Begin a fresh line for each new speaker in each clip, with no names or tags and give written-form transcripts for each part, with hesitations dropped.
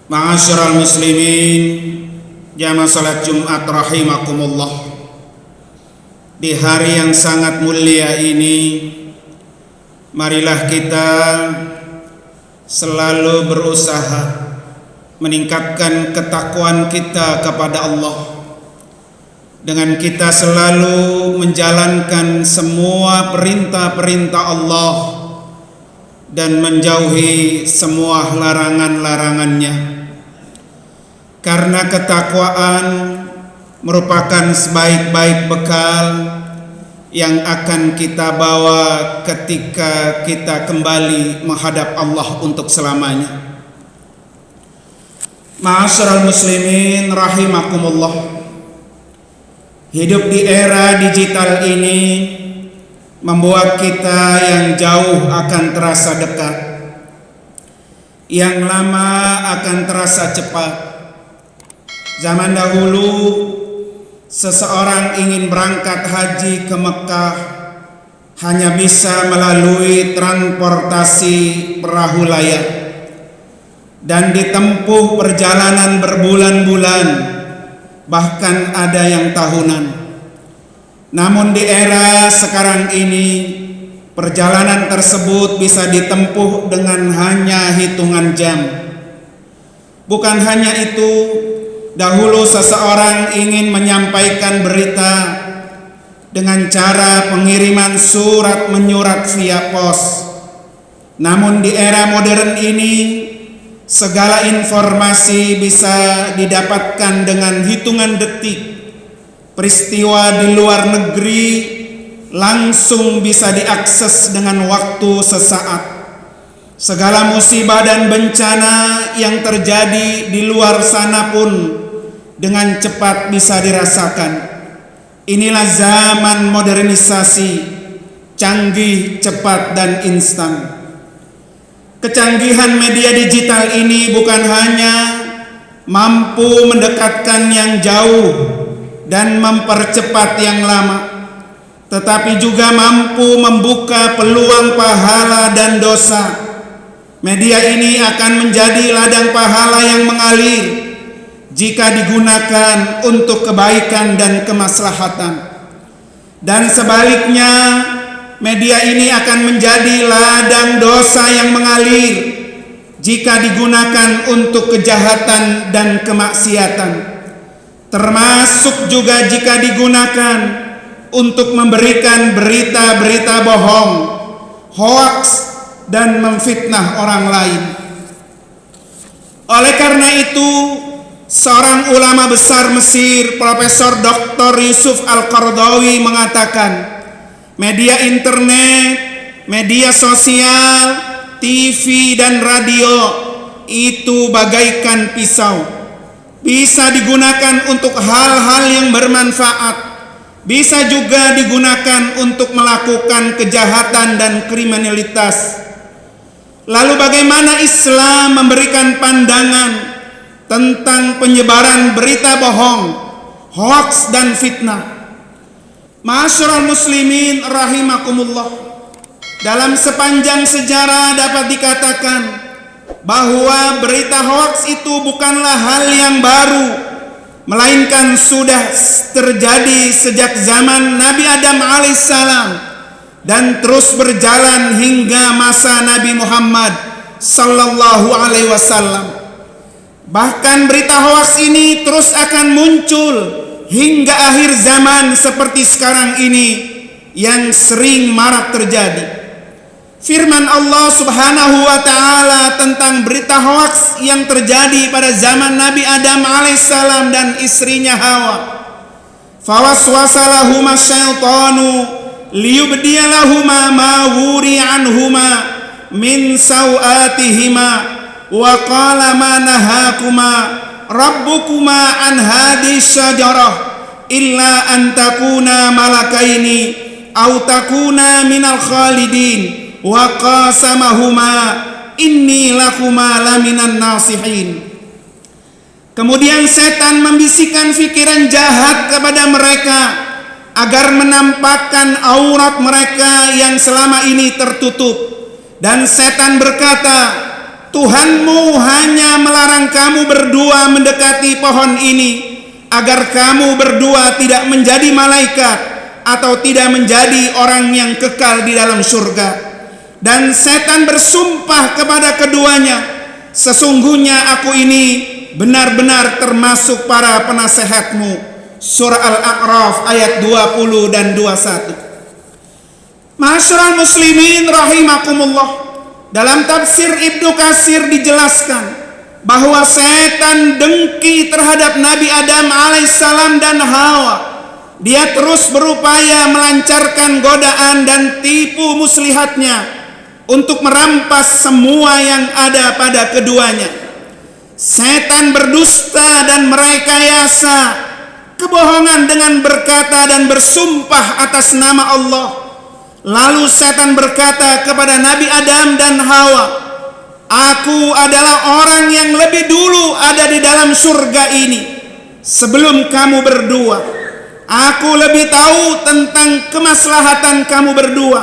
Ma'asyiral muslimin, jamaah salat Jumat rahimakumullah. Di hari yang sangat mulia ini, marilah kita selalu berusaha meningkatkan ketakwaan kita kepada Allah, dengan kita selalu menjalankan semua perintah-perintah Allah dan menjauhi semua larangan-larangannya. Karena ketakwaan merupakan sebaik-baik bekal yang akan kita bawa ketika kita kembali menghadap Allah untuk selamanya. Ma'asyiral muslimin rahimakumullah. Hidup di era digital ini membuat kita yang jauh akan terasa dekat, yang lama akan terasa cepat. Zaman dahulu, seseorang ingin berangkat haji ke Mekah hanya bisa melalui transportasi perahu layar dan ditempuh perjalanan berbulan-bulan, bahkan ada yang tahunan. Namun di era sekarang ini, perjalanan tersebut bisa ditempuh dengan hanya hitungan jam. Bukan hanya itu, dahulu seseorang ingin menyampaikan berita dengan cara pengiriman surat menyurat via pos. Namun di era modern ini, segala informasi bisa didapatkan dengan hitungan detik. Peristiwa di luar negeri langsung bisa diakses dengan waktu sesaat. Segala musibah dan bencana yang terjadi di luar sana pun dengan cepat bisa dirasakan. Inilah zaman modernisasi, canggih, cepat, dan instan. Kecanggihan media digital ini bukan hanya mampu mendekatkan yang jauh dan mempercepat yang lama, tetapi juga mampu membuka peluang pahala dan dosa. Media ini akan menjadi ladang pahala yang mengalir jika digunakan untuk kebaikan dan kemaslahatan. Dan sebaliknya, media ini akan menjadi ladang dosa yang mengalir jika digunakan untuk kejahatan dan kemaksiatan. Termasuk juga jika digunakan untuk memberikan berita-berita bohong, hoaks, dan memfitnah orang lain. Oleh karena itu, seorang ulama besar Mesir, Profesor Dr. Yusuf Al-Qaradawi mengatakan, media internet, media sosial, TV, dan radio itu bagaikan pisau. Bisa digunakan untuk hal-hal yang bermanfaat, bisa juga digunakan untuk melakukan kejahatan dan kriminalitas. Lalu bagaimana Islam memberikan pandangan tentang penyebaran berita bohong, hoaks, dan fitnah? Ma'asyiral muslimin rahimakumullah. Dalam sepanjang sejarah dapat dikatakan bahwa berita hoaks itu bukanlah hal yang baru, melainkan sudah terjadi sejak zaman Nabi Adam alaihissalam dan terus berjalan hingga masa Nabi Muhammad sallallahu alaihi wasallam. Bahkan berita hoaks ini terus akan muncul hingga akhir zaman seperti sekarang ini yang sering marak terjadi. Firman Allah Subhanahu wa taala tentang berita hoaks yang terjadi pada zaman Nabi Adam alaihissalam dan istrinya Hawa. Fawaswasa lahuma syaitanu liyubdiyalahuma ma wuri anhuma min sawatihima wa qala ma nahakuma rabbukuma an hadhihi syajarah illa an takuna malakaini aw takuna minal khalidin wa qasamahuma inni lakuma laminan nasihin. Kemudian setan membisikkan pikiran jahat kepada mereka agar menampakkan aurat mereka yang selama ini tertutup. Dan setan berkata, Tuhanmu hanya melarang kamu berdua mendekati pohon ini agar kamu berdua tidak menjadi malaikat atau tidak menjadi orang yang kekal di dalam surga. Dan setan bersumpah kepada keduanya, sesungguhnya aku ini benar-benar termasuk para penasehatmu. Surah Al-A'raf ayat 20 dan 21. Ma'asyiral muslimin rahimakumullah, dalam tafsir Ibnu Katsir dijelaskan bahwa setan dengki terhadap Nabi Adam alaihissalam dan Hawa. Dia terus berupaya melancarkan godaan dan tipu muslihatnya untuk merampas semua yang ada pada keduanya. Setan berdusta dan merekayasa kebohongan dengan berkata dan bersumpah atas nama Allah. Lalu setan berkata kepada Nabi Adam dan Hawa, "Aku adalah orang yang lebih dulu ada di dalam surga ini sebelum kamu berdua. Aku lebih tahu tentang kemaslahatan kamu berdua."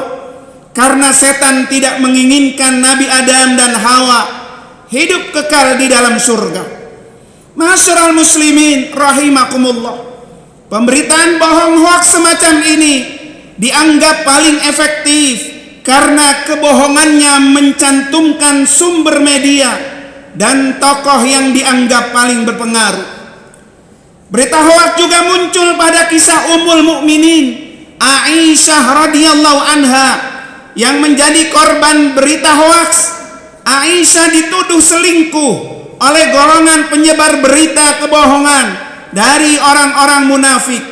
Karena setan tidak menginginkan Nabi Adam dan Hawa hidup kekal di dalam surga. Ma'asyiral muslimin rahimakumullah, pemberitaan bohong hoaks semacam ini dianggap paling efektif karena kebohongannya mencantumkan sumber media dan tokoh yang dianggap paling berpengaruh. Berita hoaks juga muncul pada kisah Ummul Mukminin Aisyah radhiyallahu anha yang menjadi korban berita hoaks. Aisyah dituduh selingkuh oleh golongan penyebar berita kebohongan dari orang-orang munafik,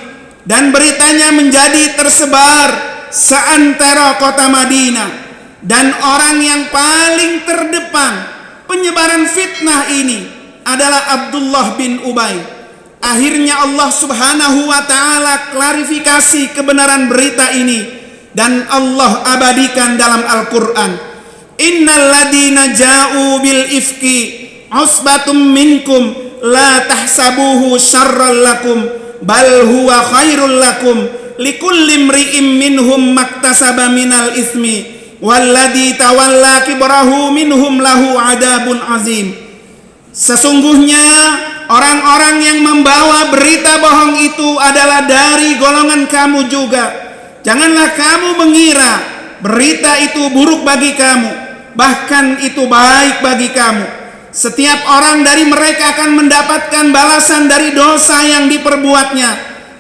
dan beritanya menjadi tersebar seantero kota Madinah. Dan orang yang paling terdepan penyebaran fitnah ini adalah Abdullah bin Ubay. Akhirnya Allah subhanahu wa ta'ala klarifikasi kebenaran berita ini, dan Allah abadikan dalam Al-Quran. Innal ladina ja'u bil ifki usbatum minkum la tahsabuhu syarran lakum bal huwa khairul lakum likulli imri'im minhum maktasaba minal ismi walladzi tawalla kibrahu minhum lahu adabun azim. Sesungguhnya orang-orang yang membawa berita bohong itu adalah dari golongan kamu juga. Janganlah kamu mengira berita itu buruk bagi kamu, bahkan itu baik bagi kamu. Setiap orang dari mereka akan mendapatkan balasan dari dosa yang diperbuatnya,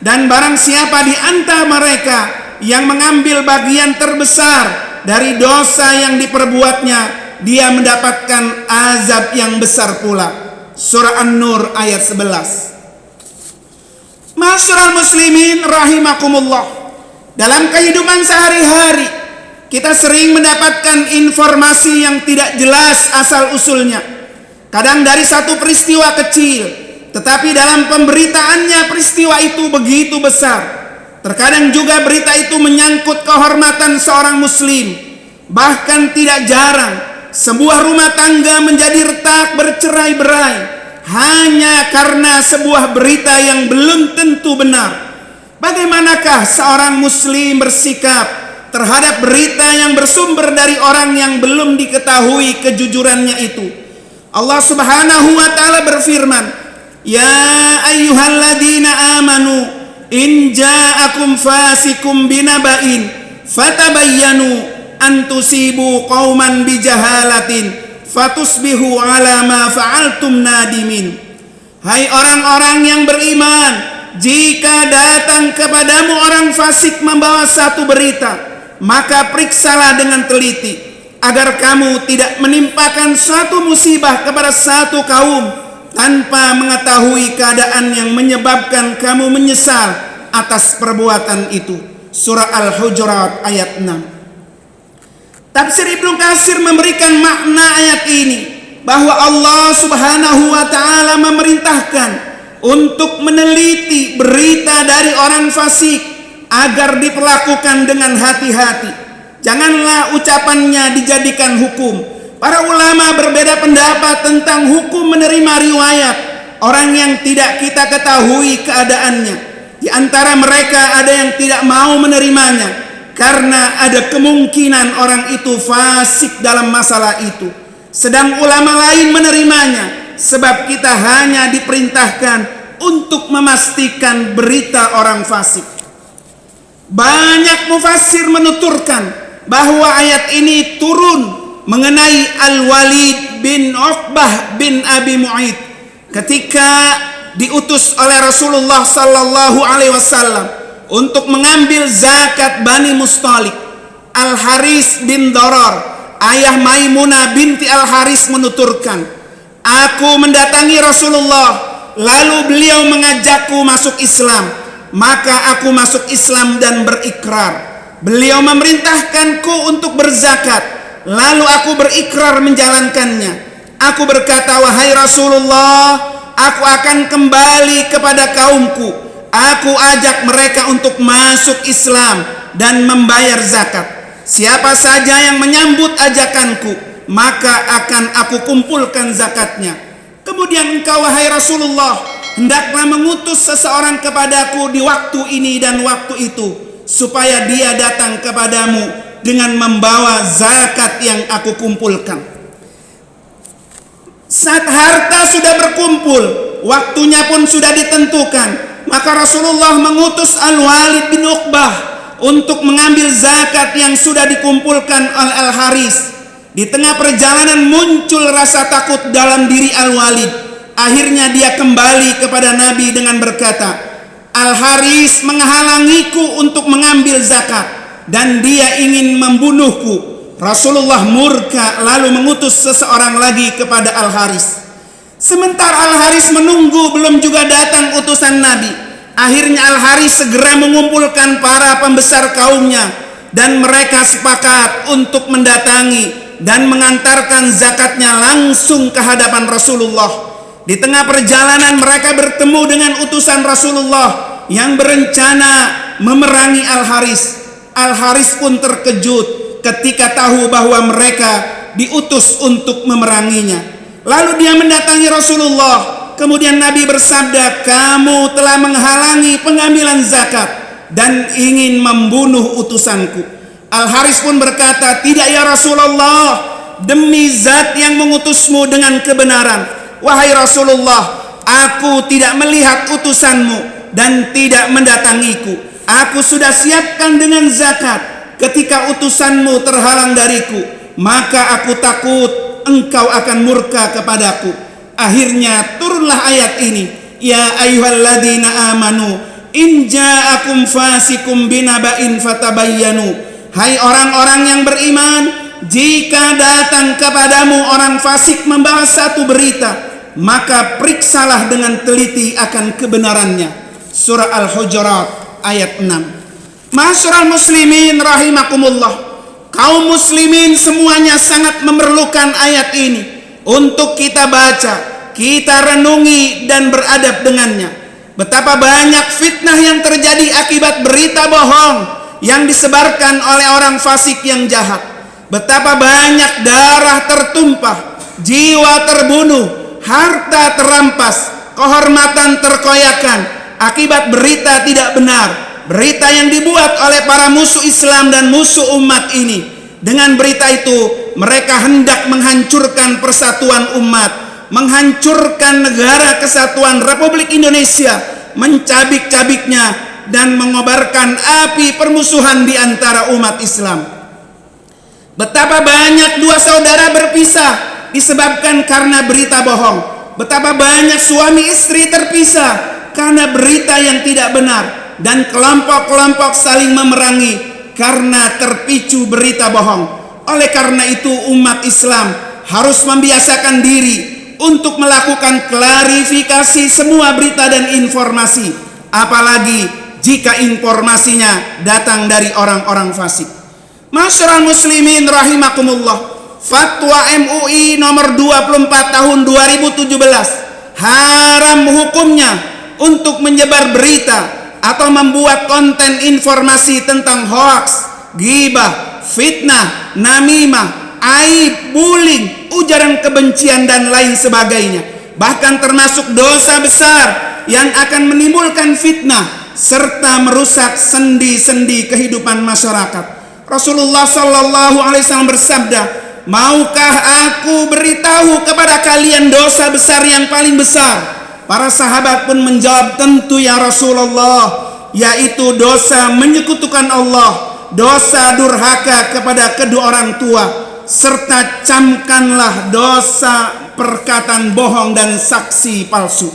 dan barang siapa di antara mereka yang mengambil bagian terbesar dari dosa yang diperbuatnya, dia mendapatkan azab yang besar pula. Surah An-Nur ayat 11. Ma'asyiral muslimin rahimakumullah, dalam kehidupan sehari-hari kita sering mendapatkan informasi yang tidak jelas asal usulnya. Kadang dari satu peristiwa kecil, tetapi dalam pemberitaannya peristiwa itu begitu besar. Terkadang juga berita itu menyangkut kehormatan seorang muslim. Bahkan tidak jarang sebuah rumah tangga menjadi retak bercerai-berai hanya karena sebuah berita yang belum tentu benar. Bagaimanakah seorang muslim bersikap terhadap berita yang bersumber dari orang yang belum diketahui kejujurannya itu? Allah subhanahu wa ta'ala berfirman, "Ya ayyuhalladzina amanu in ja'akum fasikum binaba'in fatabayyanu an tusibu qauman bijahalatin fatusbihu ala ma fa'altum nadimin." Hai orang-orang yang beriman, jika datang kepadamu orang fasik membawa satu berita, maka periksalah dengan teliti agar kamu tidak menimpakan suatu musibah kepada satu kaum tanpa mengetahui keadaan yang menyebabkan kamu menyesal atas perbuatan itu. Surah Al-Hujurat ayat 6. Tafsir Ibnu Katsir memberikan makna ayat ini bahwa Allah subhanahu wa ta'ala memerintahkan untuk meneliti berita dari orang fasik agar diperlakukan dengan hati-hati. Janganlah ucapannya dijadikan hukum. Para ulama berbeda pendapat tentang hukum menerima riwayat orang yang tidak kita ketahui keadaannya. Di antara mereka ada yang tidak mau menerimanya karena ada kemungkinan orang itu fasik dalam masalah itu. sedang ulama lain menerimanya, sebab kita hanya diperintahkan untuk memastikan berita orang fasik. Banyak mufassir menuturkan bahwa ayat ini turun mengenai Al-Walid bin Uqbah bin Abi Mu'aid ketika diutus oleh Rasulullah sallallahu alaihi wasallam untuk mengambil zakat Bani Mustalik. Al-Haris bin Darar, ayah Maimunah binti Al-Haris menuturkan, aku mendatangi Rasulullah, lalu beliau mengajakku masuk Islam, maka aku masuk Islam dan berikrar. Beliau memerintahkanku untuk berzakat, lalu aku berikrar menjalankannya. Aku berkata, wahai Rasulullah, aku akan kembali kepada kaumku. Aku ajak mereka untuk masuk Islam dan membayar zakat. Siapa saja yang menyambut ajakanku, maka akan aku kumpulkan zakatnya. Kemudian engkau, wahai Rasulullah, hendaklah mengutus seseorang kepadaku di waktu ini dan waktu itu, supaya dia datang kepadamu dengan membawa zakat yang aku kumpulkan. Saat harta sudah berkumpul, waktunya pun sudah ditentukan, maka Rasulullah mengutus Al-Walid bin Uqbah untuk mengambil zakat yang sudah dikumpulkan oleh Al-Haris. Di tengah perjalanan muncul rasa takut dalam diri Al-Walid. Akhirnya dia kembali kepada Nabi dengan berkata, Al-Haris menghalangiku untuk mengambil zakat dan dia ingin membunuhku. Rasulullah murka lalu mengutus seseorang lagi kepada Al-Haris. Sementara Al-Haris menunggu, belum juga datang utusan Nabi. Akhirnya Al-Haris segera mengumpulkan para pembesar kaumnya dan mereka sepakat untuk mendatangi dan mengantarkan zakatnya langsung ke hadapan Rasulullah. Di tengah perjalanan mereka bertemu dengan utusan Rasulullah yang berencana memerangi Al-Haris. Al-Haris pun terkejut ketika tahu bahwa mereka diutus untuk memeranginya. Lalu dia mendatangi Rasulullah. Kemudian Nabi bersabda, kamu telah menghalangi pengambilan zakat dan ingin membunuh utusanku. Al-Haris pun berkata, tidak ya Rasulullah, demi zat yang mengutusmu dengan kebenaran. Wahai Rasulullah, aku tidak melihat utusanmu dan tidak mendatangiku. Aku sudah siapkan dengan zakat. Ketika utusanmu terhalang dariku, maka aku takut engkau akan murka kepadaku. Akhirnya turunlah ayat ini, ya ayyuhalladzina amanu in ja'akum fasikum binaba'in fatabayyanu. Hai orang-orang yang beriman, jika datang kepadamu orang fasik membawa satu berita, maka periksalah dengan teliti akan kebenarannya. Surah Al-Hujurat ayat 6. Ma'asyiral muslimin rahimakumullah, kaum muslimin semuanya sangat memerlukan ayat ini untuk kita baca, kita renungi dan beradab dengannya. Betapa banyak fitnah yang terjadi akibat berita bohong yang disebarkan oleh orang fasik yang jahat. Betapa banyak darah tertumpah, jiwa terbunuh, harta terampas, kehormatan terkoyakan akibat berita tidak benar, berita yang dibuat oleh para musuh Islam dan musuh umat ini. Dengan berita itu mereka hendak menghancurkan persatuan umat, menghancurkan negara kesatuan Republik Indonesia, mencabik-cabiknya dan mengobarkan api permusuhan di antara umat Islam. Betapa banyak dua saudara berpisah disebabkan karena berita bohong. Betapa banyak suami istri terpisah karena berita yang tidak benar, dan kelompok-kelompok saling memerangi karena terpicu berita bohong. Oleh karena itu umat Islam harus membiasakan diri untuk melakukan klarifikasi semua berita dan informasi, apalagi jika informasinya datang dari orang-orang fasik. Ma'asyiral muslimin rahimakumullah, Fatwa MUI nomor 24 tahun 2017 haram hukumnya untuk menyebar berita atau membuat konten informasi tentang hoaks, ghibah, fitnah, namimah, aib, bullying, ujaran kebencian dan lain sebagainya. Bahkan termasuk dosa besar yang akan menimbulkan fitnah serta merusak sendi-sendi kehidupan masyarakat. Rasulullah sallallahu alaihi wasallam bersabda, maukah aku beritahu kepada kalian dosa besar yang paling besar? Para sahabat pun menjawab, tentu ya Rasulullah, yaitu dosa menyekutukan Allah, dosa durhaka kepada kedua orang tua, serta camkanlah dosa perkataan bohong dan saksi palsu.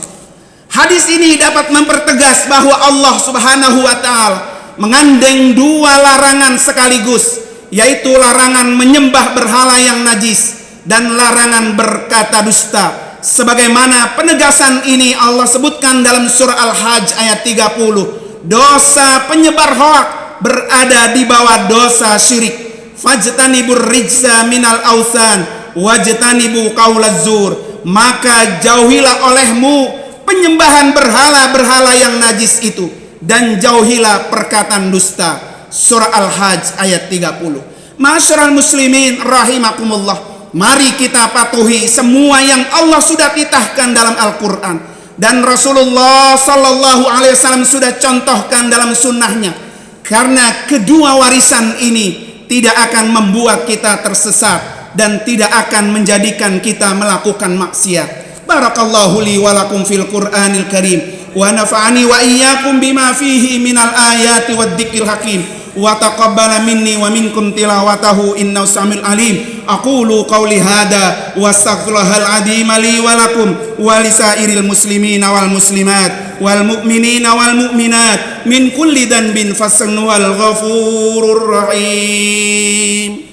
Hadis ini dapat mempertegas bahwa Allah Subhanahu wa taala mengandeng dua larangan sekaligus, yaitu larangan menyembah berhala yang najis dan larangan berkata dusta. Sebagaimana penegasan ini Allah sebutkan dalam surah Al-Hajj ayat 30. Dosa penyebar hoak berada di bawah dosa syirik. Fajtanibur rijza minal authan wajtanibu qaulaz zur. Maka jauhilah olehmu penyembahan berhala-berhala yang najis itu, dan jauhilah perkataan dusta. Surah Al-Hajj ayat 30. Ma'asyiral muslimin rahimakumullah, mari kita patuhi semua yang Allah sudah titahkan dalam Al-Quran dan Rasulullah sallallahu alaihi wasallam sudah contohkan dalam sunnahnya, karena kedua warisan ini tidak akan membuat kita tersesat dan tidak akan menjadikan kita melakukan maksiat. Barakallahu li wa lakum fil Qur'anil Karim wa nafa'ani wa iyyakum bima fihi minal ayati wad dzikril hakim wa taqabbala minni wa minkum tilawatahu innahu samil alim. Aqulu qawli hada wa astaghfirullahal azim li wa lakum wa lisairil muslimina wal muslimat wal mu'minina wal mu'minat min kulli dhanbin fastaghfirullahal ghafurur rahim.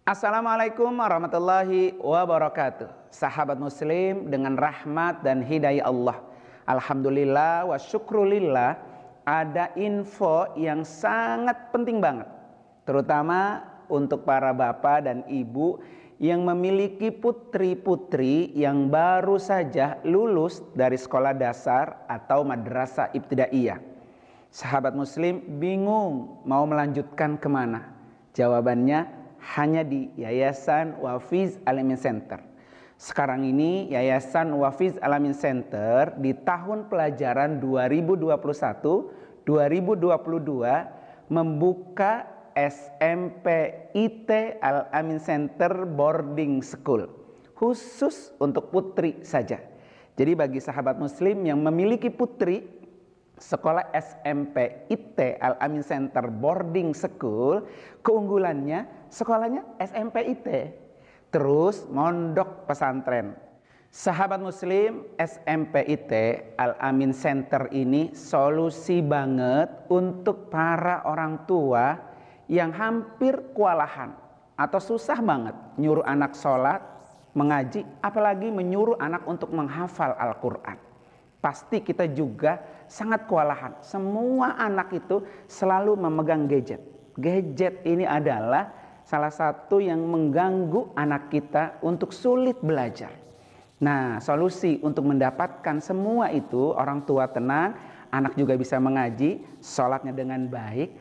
Assalamualaikum warahmatullahi wabarakatuh. Sahabat muslim, dengan rahmat dan hidayah Allah, alhamdulillah wa syukrulillah, ada info yang sangat penting banget, terutama untuk para bapak dan ibu yang memiliki putri-putri yang baru saja lulus dari sekolah dasar atau madrasah ibtidaiyah. Sahabat muslim bingung mau melanjutkan kemana? Jawabannya hanya di Yayasan Wafiz Al-Amin Center. Sekarang ini Yayasan Wafiz Al-Amin Center di tahun pelajaran 2021-2022 membuka SMP IT Al-Amin Center Boarding School khusus untuk putri saja. Jadi bagi sahabat muslim yang memiliki putri, sekolah SMP IT Al-Amin Center Boarding School keunggulannya sekolahnya SMP IT terus mondok pesantren. Sahabat muslim, SMP IT Al-Amin Center ini solusi banget untuk para orang tua yang hampir kewalahan atau susah banget nyuruh anak sholat, mengaji, apalagi menyuruh anak untuk menghafal Al-Quran. Pasti kita juga sangat kewalahan. Semua anak itu selalu memegang gadget. Gadget ini adalah salah satu yang mengganggu anak kita untuk sulit belajar. Nah, solusi untuk mendapatkan semua itu, orang tua tenang, anak juga bisa mengaji, sholatnya dengan baik.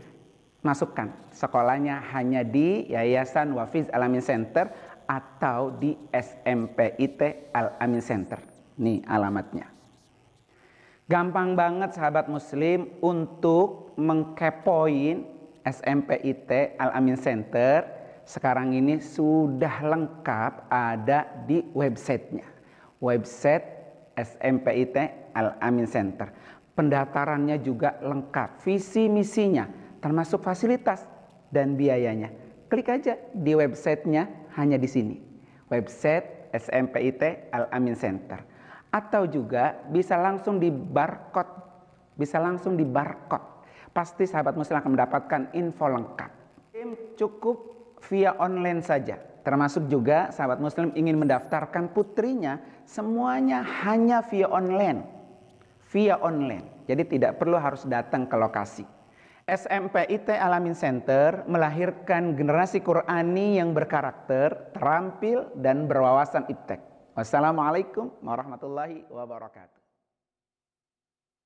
Masukkan sekolahnya hanya di Yayasan Wafiz Al-Amin Center atau di SMP IT Al-Amin Center. Nih alamatnya. Gampang banget sahabat muslim untuk mengkepoin SMP IT Al-Amin Center. Sekarang ini sudah lengkap ada di websitenya. Website SMP IT Al-Amin Center. Pendaftarannya juga lengkap, visi misinya termasuk fasilitas dan biayanya. Klik aja di websitenya hanya di sini. Website SMP IT Al-Amin Center. Atau juga bisa langsung di barcode, pasti sahabat muslim akan mendapatkan info lengkap. Cukup via online saja, termasuk juga sahabat muslim ingin mendaftarkan putrinya, semuanya hanya via online, jadi tidak perlu harus datang ke lokasi. SMP IT Al-Amin Center melahirkan generasi Qurani yang berkarakter, terampil dan berwawasan iptek. Wassalamualaikum warahmatullahi wabarakatuh.